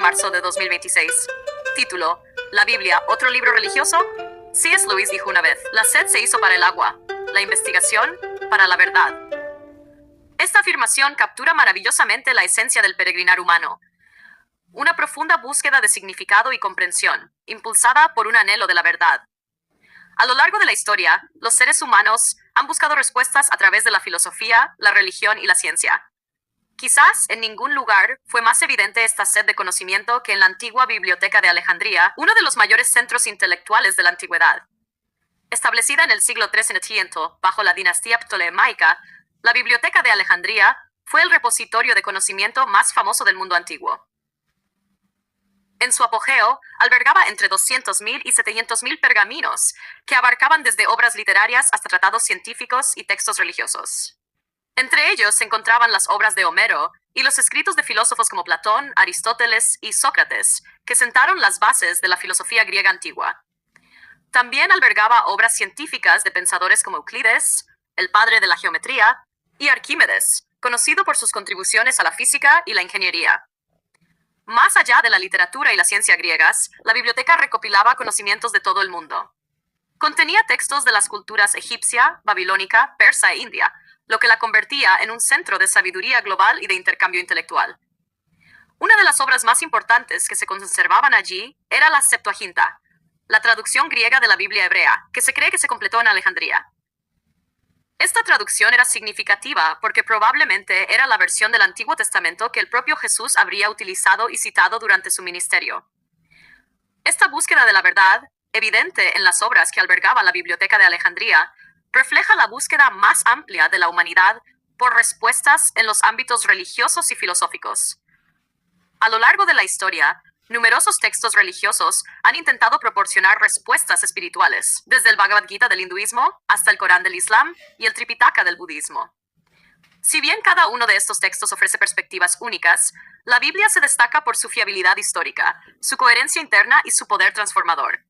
marzo de 2026. Título: ¿La Biblia, otro libro religioso? C.S. Lewis dijo una vez: la sed se hizo para el agua, la investigación para la verdad. Esta afirmación captura maravillosamente la esencia del peregrinar humano. Una profunda búsqueda de significado y comprensión, impulsada por un anhelo de la verdad. A lo largo de la historia, los seres humanos han buscado respuestas a través de la filosofía, la religión y la ciencia. Quizás en ningún lugar fue más evidente esta sed de conocimiento que en la antigua Biblioteca de Alejandría, uno de los mayores centros intelectuales de la antigüedad. Establecida en el siglo III en Etiento, bajo la dinastía ptolemaica, la Biblioteca de Alejandría fue el repositorio de conocimiento más famoso del mundo antiguo. En su apogeo, albergaba entre 200.000 y 700.000 pergaminos, que abarcaban desde obras literarias hasta tratados científicos y textos religiosos. Entre ellos se encontraban las obras de Homero y los escritos de filósofos como Platón, Aristóteles y Sócrates, que sentaron las bases de la filosofía griega antigua. También albergaba obras científicas de pensadores como Euclides, el padre de la geometría, y Arquímedes, conocido por sus contribuciones a la física y la ingeniería. Más allá de la literatura y la ciencia griegas, la biblioteca recopilaba conocimientos de todo el mundo. Contenía textos de las culturas egipcia, babilónica, persa e india, lo que la convertía en un centro de sabiduría global y de intercambio intelectual. Una de las obras más importantes que se conservaban allí era la Septuaginta, la traducción griega de la Biblia hebrea, que se cree que se completó en Alejandría. Esta traducción era significativa porque probablemente era la versión del Antiguo Testamento que el propio Jesús habría utilizado y citado durante su ministerio. Esta búsqueda de la verdad, evidente en las obras que albergaba la Biblioteca de Alejandría, refleja la búsqueda más amplia de la humanidad por respuestas en los ámbitos religiosos y filosóficos. A lo largo de la historia, numerosos textos religiosos han intentado proporcionar respuestas espirituales, desde el Bhagavad Gita del hinduismo hasta el Corán del Islam y el Tripitaka del budismo. Si bien cada uno de estos textos ofrece perspectivas únicas, la Biblia se destaca por su fiabilidad histórica, su coherencia interna y su poder transformador.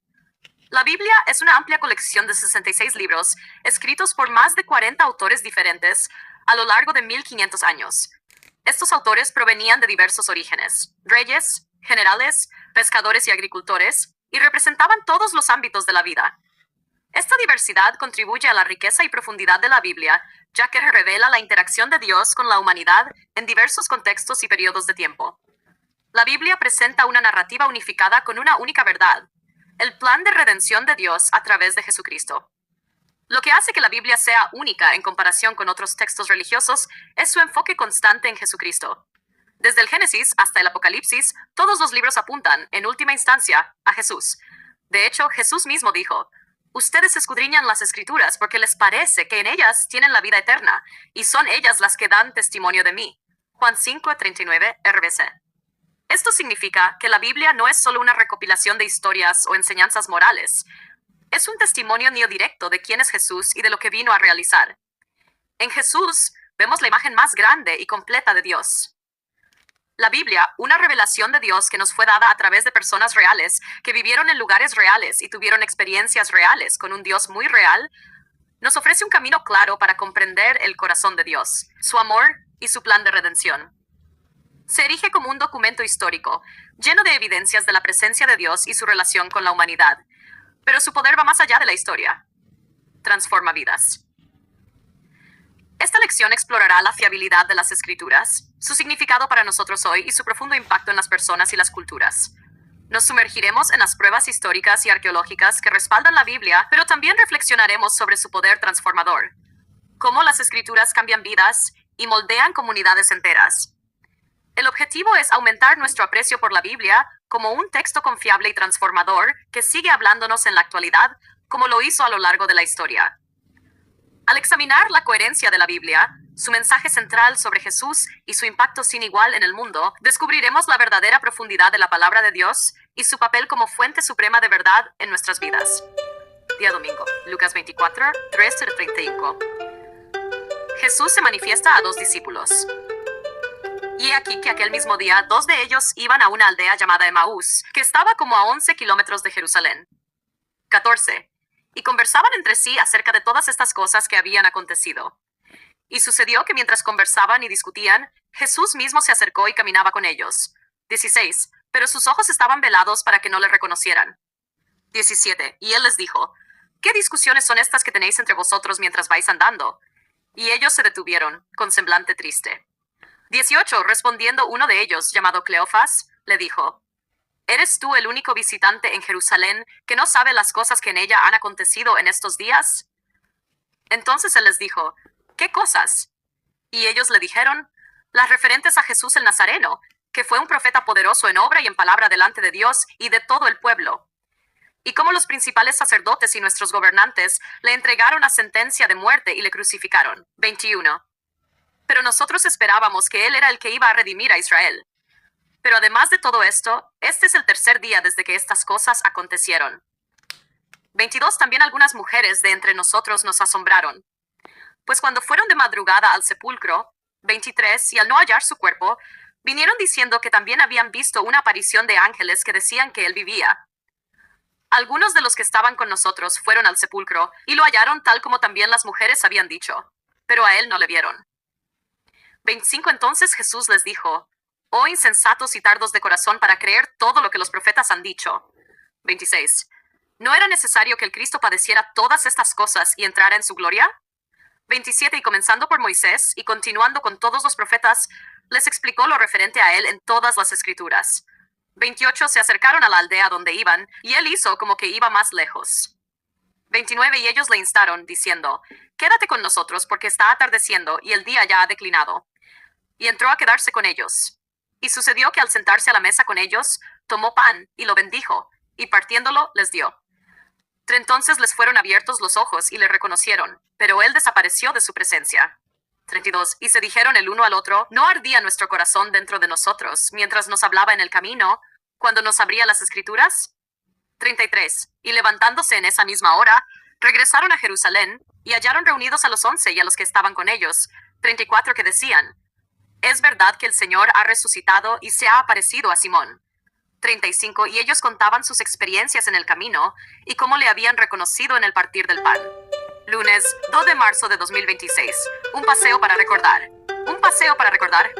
La Biblia es una amplia colección de 66 libros, escritos por más de 40 autores diferentes a lo largo de 1500 años. Estos autores provenían de diversos orígenes: reyes, generales, pescadores y agricultores, y representaban todos los ámbitos de la vida. Esta diversidad contribuye a la riqueza y profundidad de la Biblia, ya que revela la interacción de Dios con la humanidad en diversos contextos y periodos de tiempo. La Biblia presenta una narrativa unificada con una única verdad: el plan de redención de Dios a través de Jesucristo. Lo que hace que la Biblia sea única en comparación con otros textos religiosos es su enfoque constante en Jesucristo. Desde el Génesis hasta el Apocalipsis, todos los libros apuntan, en última instancia, a Jesús. De hecho, Jesús mismo dijo: ustedes escudriñan las Escrituras porque les parece que en ellas tienen la vida eterna, y son ellas las que dan testimonio de mí. Juan 5:39 RBC. Esto significa que la Biblia no es solo una recopilación de historias o enseñanzas morales. Es un testimonio directo de quién es Jesús y de lo que vino a realizar. En Jesús vemos la imagen más grande y completa de Dios. La Biblia, una revelación de Dios que nos fue dada a través de personas reales, que vivieron en lugares reales y tuvieron experiencias reales con un Dios muy real, nos ofrece un camino claro para comprender el corazón de Dios, su amor y su plan de redención. Se erige como un documento histórico, lleno de evidencias de la presencia de Dios y su relación con la humanidad. Pero su poder va más allá de la historia. Transforma vidas. Esta lección explorará la fiabilidad de las Escrituras, su significado para nosotros hoy y su profundo impacto en las personas y las culturas. Nos sumergiremos en las pruebas históricas y arqueológicas que respaldan la Biblia, pero también reflexionaremos sobre su poder transformador, cómo las Escrituras cambian vidas y moldean comunidades enteras. El objetivo es aumentar nuestro aprecio por la Biblia como un texto confiable y transformador que sigue hablándonos en la actualidad, como lo hizo a lo largo de la historia. Al examinar la coherencia de la Biblia, su mensaje central sobre Jesús y su impacto sin igual en el mundo, descubriremos la verdadera profundidad de la palabra de Dios y su papel como fuente suprema de verdad en nuestras vidas. Día domingo, Lucas 24, 3-35. Jesús se manifiesta a dos discípulos. Y he aquí que aquel mismo día, dos de ellos iban a una aldea llamada Emaús, que estaba como a 11 kilómetros de Jerusalén. 14. Y conversaban entre sí acerca de todas estas cosas que habían acontecido. Y sucedió que mientras conversaban y discutían, Jesús mismo se acercó y caminaba con ellos. 16. pero sus ojos estaban velados para que no le reconocieran. 17. Y él les dijo, ¿qué discusiones son estas que tenéis entre vosotros mientras vais andando? Y ellos se detuvieron, con semblante triste. 18. Respondiendo uno de ellos, llamado Cleofas, le dijo, ¿eres tú el único visitante en Jerusalén que no sabe las cosas que en ella han acontecido en estos días? Entonces él les dijo, ¿qué cosas? Y ellos le dijeron, las referentes a Jesús el Nazareno, que fue un profeta poderoso en obra y en palabra delante de Dios y de todo el pueblo. Y cómo los principales sacerdotes y nuestros gobernantes le entregaron a sentencia de muerte y le crucificaron. 21. Pero nosotros esperábamos que él era el que iba a redimir a Israel. Pero además de todo esto, este es el tercer día desde que estas cosas acontecieron. 22. También algunas mujeres de entre nosotros nos asombraron. Pues cuando fueron de madrugada al sepulcro, 23, y al no hallar su cuerpo, vinieron diciendo que también habían visto una aparición de ángeles que decían que él vivía. Algunos de los que estaban con nosotros fueron al sepulcro y lo hallaron tal como también las mujeres habían dicho, pero a él no le vieron. 25. Entonces Jesús les dijo, oh insensatos y tardos de corazón para creer todo lo que los profetas han dicho. 26. ¿No era necesario que el Cristo padeciera todas estas cosas y entrara en su gloria? 27. Y comenzando por Moisés y continuando con todos los profetas, les explicó lo referente a él en todas las escrituras. 28. Se acercaron a la aldea donde iban, y él hizo como que iba más lejos. 29. Y ellos le instaron, diciendo, quédate con nosotros, porque está atardeciendo, y el día ya ha declinado. Y entró a quedarse con ellos. Y sucedió que al sentarse a la mesa con ellos, tomó pan, y lo bendijo, y partiéndolo, les dio. Entonces les fueron abiertos los ojos, y le reconocieron, pero él desapareció de su presencia. 32. Y se dijeron el uno al otro, ¿no ardía nuestro corazón dentro de nosotros, mientras nos hablaba en el camino, cuando nos abría las escrituras? 33. Y levantándose en esa misma hora, regresaron a Jerusalén, y hallaron reunidos a los 11 y a los que estaban con ellos. 34. Que decían, es verdad que el Señor ha resucitado y se ha aparecido a Simón. 35. Y ellos contaban sus experiencias en el camino, y cómo le habían reconocido en el partir del pan. Lunes, 2 de marzo de 2026. Un paseo para recordar. Un paseo para recordar.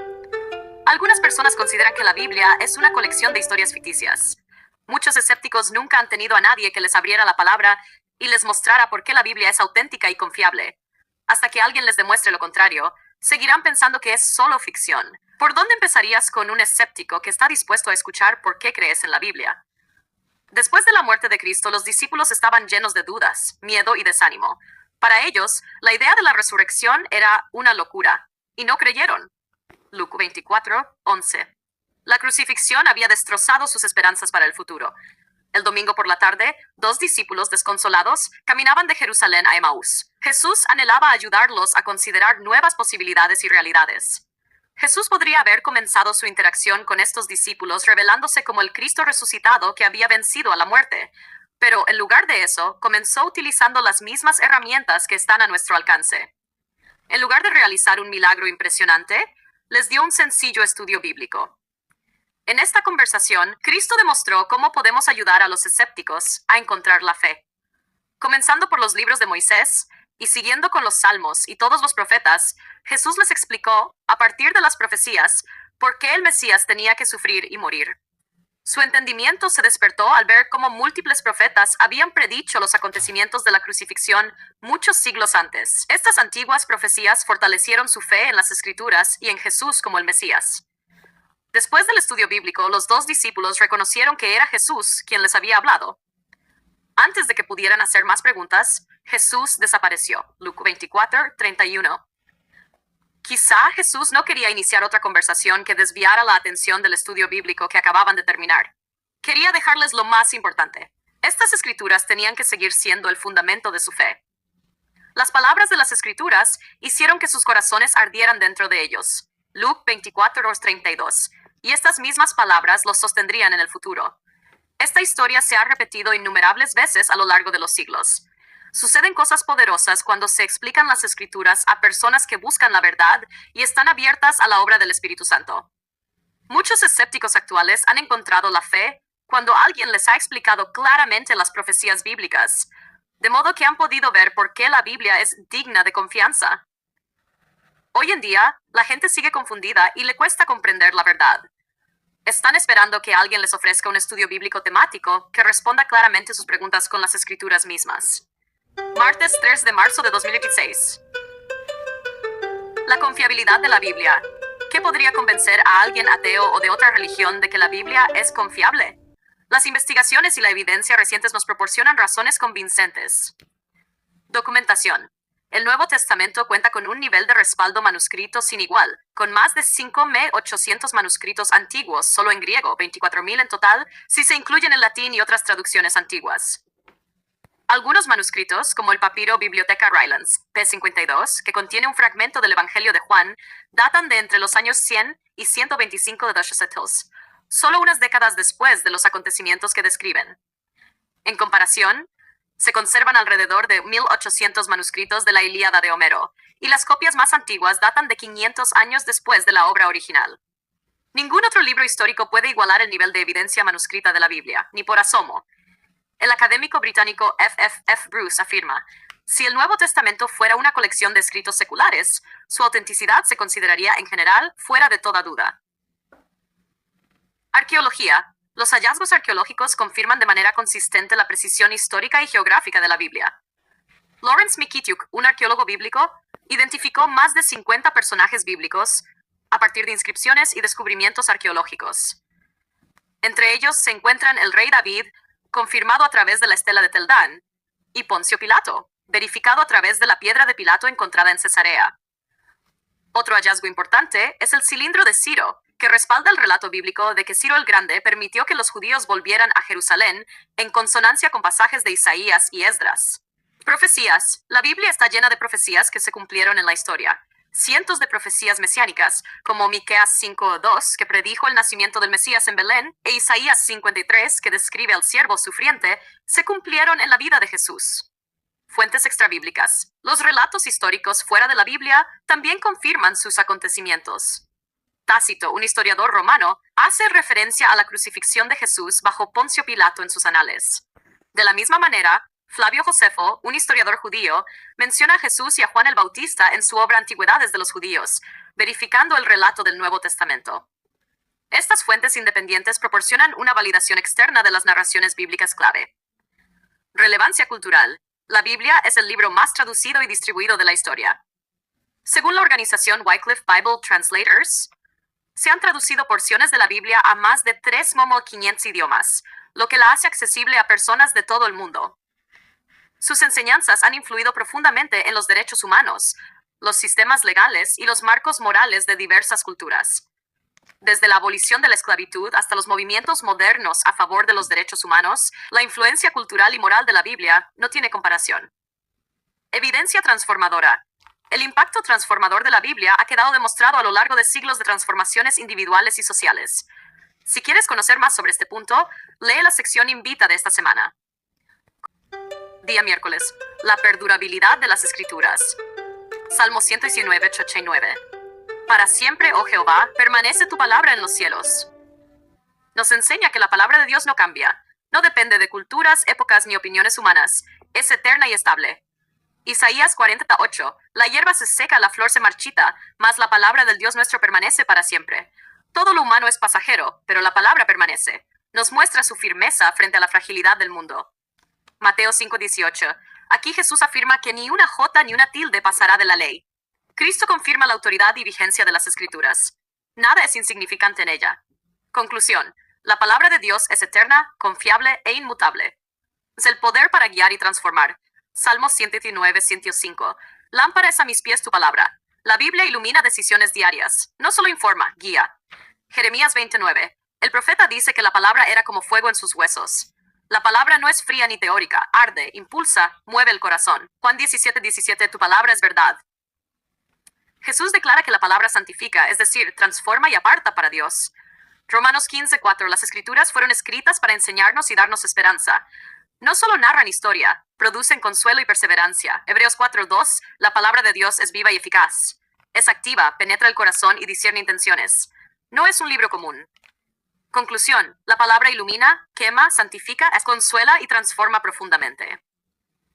Algunas personas consideran que la Biblia es una colección de historias ficticias. Muchos escépticos nunca han tenido a nadie que les abriera la palabra y les mostrara por qué la Biblia es auténtica y confiable. Hasta que alguien les demuestre lo contrario, seguirán pensando que es solo ficción. ¿Por dónde empezarías con un escéptico que está dispuesto a escuchar por qué crees en la Biblia? Después de la muerte de Cristo, los discípulos estaban llenos de dudas, miedo y desánimo. Para ellos, la idea de la resurrección era una locura, y no creyeron. Lucas 24:11. La crucifixión había destrozado sus esperanzas para el futuro. El domingo por la tarde, 2 discípulos desconsolados caminaban de Jerusalén a Emaús. Jesús anhelaba ayudarlos a considerar nuevas posibilidades y realidades. Jesús podría haber comenzado su interacción con estos discípulos revelándose como el Cristo resucitado que había vencido a la muerte, pero en lugar de eso, comenzó utilizando las mismas herramientas que están a nuestro alcance. En lugar de realizar un milagro impresionante, les dio un sencillo estudio bíblico. En esta conversación, Cristo demostró cómo podemos ayudar a los escépticos a encontrar la fe. Comenzando por los libros de Moisés y siguiendo con los salmos y todos los profetas, Jesús les explicó, a partir de las profecías, por qué el Mesías tenía que sufrir y morir. Su entendimiento se despertó al ver cómo múltiples profetas habían predicho los acontecimientos de la crucifixión muchos siglos antes. Estas antiguas profecías fortalecieron su fe en las Escrituras y en Jesús como el Mesías. Después del estudio bíblico, los 2 discípulos reconocieron que era Jesús quien les había hablado. Antes de que pudieran hacer más preguntas, Jesús desapareció. Lucas 24:31. Quizá Jesús no quería iniciar otra conversación que desviara la atención del estudio bíblico que acababan de terminar. Quería dejarles lo más importante. Estas escrituras tenían que seguir siendo el fundamento de su fe. Las palabras de las escrituras hicieron que sus corazones ardieran dentro de ellos. Lucas 24:32. Y estas mismas palabras los sostendrían en el futuro. Esta historia se ha repetido innumerables veces a lo largo de los siglos. Suceden cosas poderosas cuando se explican las escrituras a personas que buscan la verdad y están abiertas a la obra del Espíritu Santo. Muchos escépticos actuales han encontrado la fe cuando alguien les ha explicado claramente las profecías bíblicas, de modo que han podido ver por qué la Biblia es digna de confianza. Hoy en día, la gente sigue confundida y le cuesta comprender la verdad. Están esperando que alguien les ofrezca un estudio bíblico temático que responda claramente sus preguntas con las escrituras mismas. Martes 3 de marzo de 2016. La confiabilidad de la Biblia. ¿Qué podría convencer a alguien ateo o de otra religión de que la Biblia es confiable? Las investigaciones y la evidencia recientes nos proporcionan razones convincentes. Documentación. El Nuevo Testamento cuenta con un nivel de respaldo manuscrito sin igual, con más de 5.800 manuscritos antiguos solo en griego, 24.000 en total, si se incluyen el latín y otras traducciones antiguas. Algunos manuscritos, como el papiro Biblioteca Rylands, P52, que contiene un fragmento del Evangelio de Juan, datan de entre los años 100 y 125 de Dushaset Hills, solo unas décadas después de los acontecimientos que describen. En comparación, se conservan alrededor de 1.800 manuscritos de la Ilíada de Homero, y las copias más antiguas datan de 500 años después de la obra original. Ningún otro libro histórico puede igualar el nivel de evidencia manuscrita de la Biblia, ni por asomo. El académico británico F. Bruce afirma: si el Nuevo Testamento fuera una colección de escritos seculares, su autenticidad se consideraría en general fuera de toda duda. Arqueología. Los hallazgos arqueológicos confirman de manera consistente la precisión histórica y geográfica de la Biblia. Lawrence Mikitiuk, un arqueólogo bíblico, identificó más de 50 personajes bíblicos a partir de inscripciones y descubrimientos arqueológicos. Entre ellos se encuentran el rey David, confirmado a través de la estela de Tel Dan, y Poncio Pilato, verificado a través de la piedra de Pilato encontrada en Cesarea. Otro hallazgo importante es el cilindro de Ciro, que respalda el relato bíblico de que Ciro el Grande permitió que los judíos volvieran a Jerusalén en consonancia con pasajes de Isaías y Esdras. Profecías. La Biblia está llena de profecías que se cumplieron en la historia. Cientos de profecías mesiánicas, como Miqueas 5:2, que predijo el nacimiento del Mesías en Belén, e Isaías 53, que describe al siervo sufriente, se cumplieron en la vida de Jesús. Fuentes extrabíblicas. Los relatos históricos fuera de la Biblia también confirman sus acontecimientos. Tácito, un historiador romano, hace referencia a la crucifixión de Jesús bajo Poncio Pilato en sus anales. De la misma manera, Flavio Josefo, un historiador judío, menciona a Jesús y a Juan el Bautista en su obra Antigüedades de los Judíos, verificando el relato del Nuevo Testamento. Estas fuentes independientes proporcionan una validación externa de las narraciones bíblicas clave. Relevancia cultural. La Biblia es el libro más traducido y distribuido de la historia. Según la organización Wycliffe Bible Translators, se han traducido porciones de la Biblia a más de 3.500 idiomas, lo que la hace accesible a personas de todo el mundo. Sus enseñanzas han influido profundamente en los derechos humanos, los sistemas legales y los marcos morales de diversas culturas. Desde la abolición de la esclavitud hasta los movimientos modernos a favor de los derechos humanos, la influencia cultural y moral de la Biblia no tiene comparación. Evidencia transformadora. El impacto transformador de la Biblia ha quedado demostrado a lo largo de siglos de transformaciones individuales y sociales. Si quieres conocer más sobre este punto, lee la sección Invita de esta semana. Día miércoles. La perdurabilidad de las Escrituras. Salmo 119, 89. Para siempre, oh Jehová, permanece tu palabra en los cielos. Nos enseña que la palabra de Dios no cambia. No depende de culturas, épocas ni opiniones humanas. Es eterna y estable. Isaías 48. La hierba se seca, la flor se marchita, mas la palabra del Dios nuestro permanece para siempre. Todo lo humano es pasajero, pero la palabra permanece. Nos muestra su firmeza frente a la fragilidad del mundo. Mateo 5:18. Aquí Jesús afirma que ni una jota ni una tilde pasará de la ley. Cristo confirma la autoridad y vigencia de las Escrituras. Nada es insignificante en ella. Conclusión. La palabra de Dios es eterna, confiable e inmutable. Es el poder para guiar y transformar. Salmos 119, 105. Lámpara es a mis pies tu palabra. La Biblia ilumina decisiones diarias. No solo informa, guía. Jeremías 29. El profeta dice que la palabra era como fuego en sus huesos. La palabra no es fría ni teórica, arde, impulsa, mueve el corazón. Juan 17, 17. Tu palabra es verdad. Jesús declara que la palabra santifica, es decir, transforma y aparta para Dios. Romanos 15, 4. Las Escrituras fueron escritas para enseñarnos y darnos esperanza. No solo narran historia, producen consuelo y perseverancia. Hebreos 4:2, la palabra de Dios es viva y eficaz. Es activa, penetra el corazón y discierne intenciones. No es un libro común. Conclusión, la palabra ilumina, quema, santifica, consuela y transforma profundamente.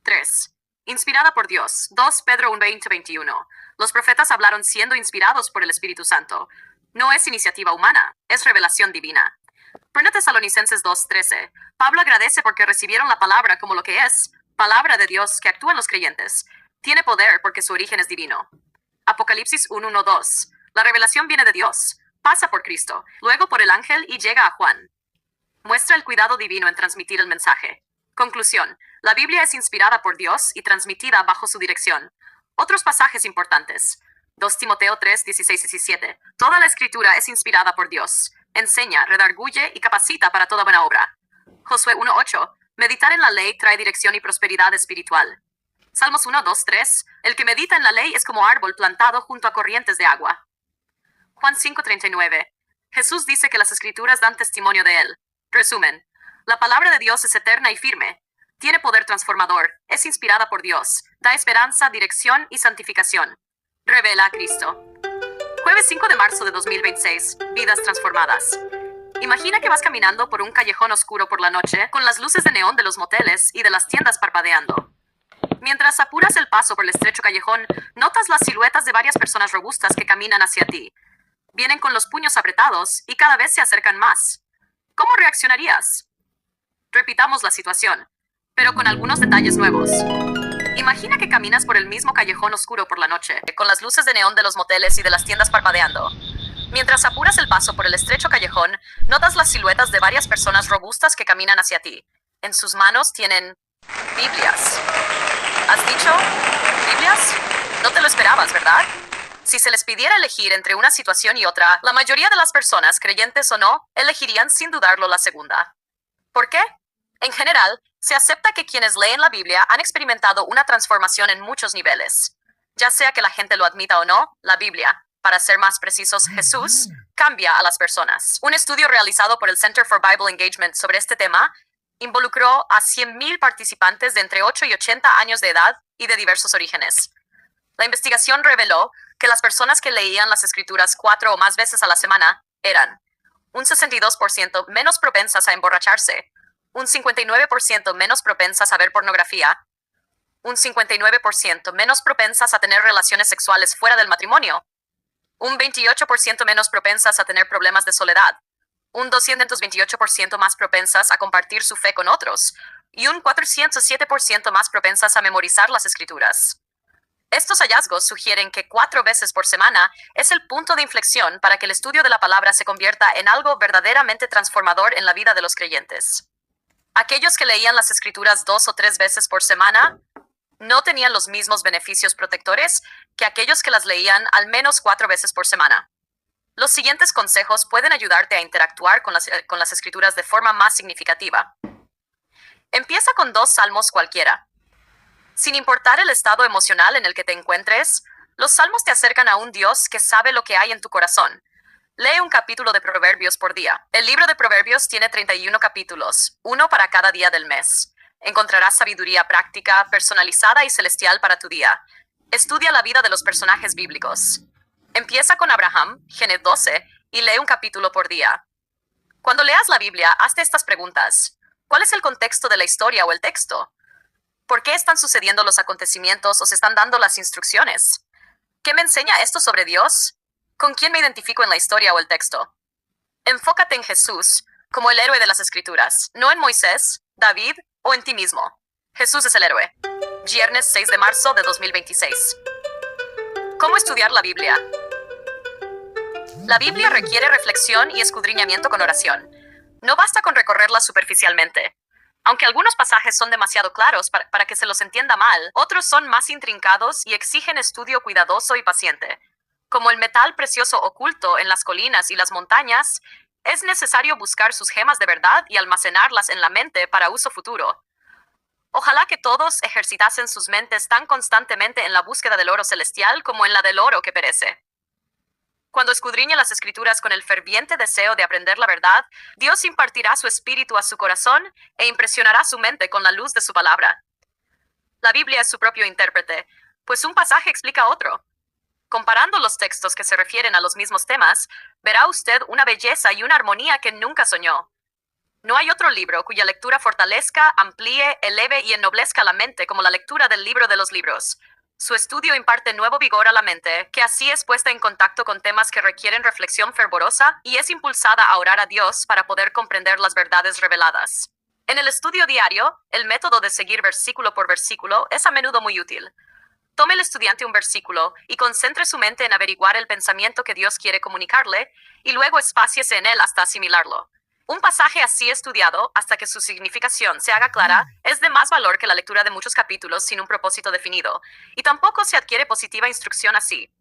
3. Inspirada por Dios. 2 Pedro 1:20-21. Los profetas hablaron siendo inspirados por el Espíritu Santo. No es iniciativa humana, es revelación divina. 1 Tesalonicenses 2:13. Pablo agradece porque recibieron la palabra como lo que es, palabra de Dios que actúa en los creyentes. Tiene poder porque su origen es divino. Apocalipsis 1:1-2. La revelación viene de Dios, pasa por Cristo, luego por el ángel y llega a Juan. Muestra el cuidado divino en transmitir el mensaje. Conclusión. La Biblia es inspirada por Dios y transmitida bajo su dirección. Otros pasajes importantes. 2 Timoteo 3:16-17. Toda la escritura es inspirada por Dios. Enseña, redarguye y capacita para toda buena obra. Josué 1:8. Meditar en la ley trae dirección y prosperidad espiritual. Salmos 1:2-3. El que medita en la ley es como árbol plantado junto a corrientes de agua. Juan 5:39. Jesús dice que las escrituras dan testimonio de él. Resumen. La palabra de Dios es eterna y firme. Tiene poder transformador. Es inspirada por Dios. Da esperanza, dirección y santificación. Revela a Cristo. Jueves 5 de marzo de 2026. Vidas transformadas. Imagina que vas caminando por un callejón oscuro por la noche con las luces de neón de los moteles y de las tiendas parpadeando. Mientras apuras el paso por el estrecho callejón, notas las siluetas de varias personas robustas que caminan hacia ti. Vienen con los puños apretados y cada vez se acercan más. ¿Cómo reaccionarías? Repitamos la situación, pero con algunos detalles nuevos. Imagina que caminas por el mismo callejón oscuro por la noche, con las luces de neón de los moteles y de las tiendas parpadeando. Mientras apuras el paso por el estrecho callejón, notas las siluetas de varias personas robustas que caminan hacia ti. En sus manos tienen Biblias. ¿Has dicho Biblias? No te lo esperabas, ¿verdad? Si se les pidiera elegir entre una situación y otra, la mayoría de las personas, creyentes o no, elegirían sin dudarlo la segunda. ¿Por qué? En general, se acepta que quienes leen la Biblia han experimentado una transformación en muchos niveles. Ya sea que la gente lo admita o no, la Biblia, para ser más precisos, Jesús, cambia a las personas. Un estudio realizado por el Center for Bible Engagement sobre este tema involucró a 100,000 participantes de entre 8 y 80 años de edad y de diversos orígenes. La investigación reveló que las personas que leían las escrituras 4 o más veces a la semana eran un 62% menos propensas a emborracharse, un 59% menos propensas a ver pornografía, un 59% menos propensas a tener relaciones sexuales fuera del matrimonio, un 28% menos propensas a tener problemas de soledad, un 228% más propensas a compartir su fe con otros y un 407% más propensas a memorizar las escrituras. Estos hallazgos sugieren que 4 veces por semana es el punto de inflexión para que el estudio de la palabra se convierta en algo verdaderamente transformador en la vida de los creyentes. Aquellos que leían las escrituras 2 o 3 veces por semana no tenían los mismos beneficios protectores que aquellos que las leían al menos 4 veces por semana. Los siguientes consejos pueden ayudarte a interactuar con las escrituras de forma más significativa. Empieza con 2 salmos cualquiera. Sin importar el estado emocional en el que te encuentres, los salmos te acercan a un Dios que sabe lo que hay en tu corazón. Lee un capítulo de Proverbios por día. El libro de Proverbios tiene 31 capítulos, uno para cada día del mes. Encontrarás sabiduría práctica, personalizada y celestial para tu día. Estudia la vida de los personajes bíblicos. Empieza con Abraham, Génesis 12, y lee un capítulo por día. Cuando leas la Biblia, hazte estas preguntas. ¿Cuál es el contexto de la historia o el texto? ¿Por qué están sucediendo los acontecimientos o se están dando las instrucciones? ¿Qué me enseña esto sobre Dios? ¿Con quién me identifico en la historia o el texto? Enfócate en Jesús como el héroe de las Escrituras, no en Moisés, David o en ti mismo. Jesús es el héroe. Viernes 6 de marzo de 2026. ¿Cómo estudiar la Biblia? La Biblia requiere reflexión y escudriñamiento con oración. No basta con recorrerla superficialmente. Aunque algunos pasajes son demasiado claros para que se los entienda mal, otros son más intrincados y exigen estudio cuidadoso y paciente. Como el metal precioso oculto en las colinas y las montañas, es necesario buscar sus gemas de verdad y almacenarlas en la mente para uso futuro. Ojalá que todos ejercitasen sus mentes tan constantemente en la búsqueda del oro celestial como en la del oro que perece. Cuando escudriñe las Escrituras con el ferviente deseo de aprender la verdad, Dios impartirá su espíritu a su corazón e impresionará su mente con la luz de su palabra. La Biblia es su propio intérprete, pues un pasaje explica otro. Comparando los textos que se refieren a los mismos temas, verá usted una belleza y una armonía que nunca soñó. No hay otro libro cuya lectura fortalezca, amplíe, eleve y ennoblezca la mente como la lectura del libro de los libros. Su estudio imparte nuevo vigor a la mente, que así es puesta en contacto con temas que requieren reflexión fervorosa y es impulsada a orar a Dios para poder comprender las verdades reveladas. En el estudio diario, el método de seguir versículo por versículo es a menudo muy útil. Tome el estudiante un versículo y concentre su mente en averiguar el pensamiento que Dios quiere comunicarle y luego espáciese en él hasta asimilarlo. Un pasaje así estudiado hasta que su significación se haga clara es de más valor que la lectura de muchos capítulos sin un propósito definido, y tampoco se adquiere positiva instrucción así.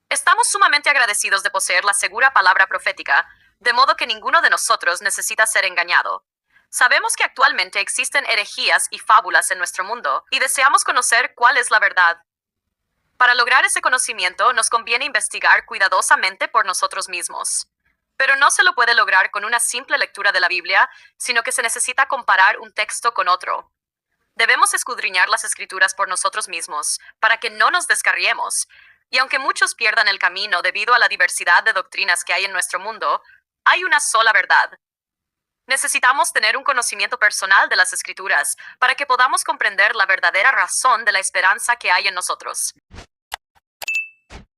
Estamos sumamente agradecidos de poseer la segura palabra profética, de modo que ninguno de nosotros necesita ser engañado. Sabemos que actualmente existen herejías y fábulas en nuestro mundo, y deseamos conocer cuál es la verdad. Para lograr ese conocimiento nos conviene investigar cuidadosamente por nosotros mismos. Pero no se lo puede lograr con una simple lectura de la Biblia, sino que se necesita comparar un texto con otro. Debemos escudriñar las escrituras por nosotros mismos, para que no nos descarriemos. Y aunque muchos pierdan el camino debido a la diversidad de doctrinas que hay en nuestro mundo, hay una sola verdad. Necesitamos tener un conocimiento personal de las escrituras para que podamos comprender la verdadera razón de la esperanza que hay en nosotros.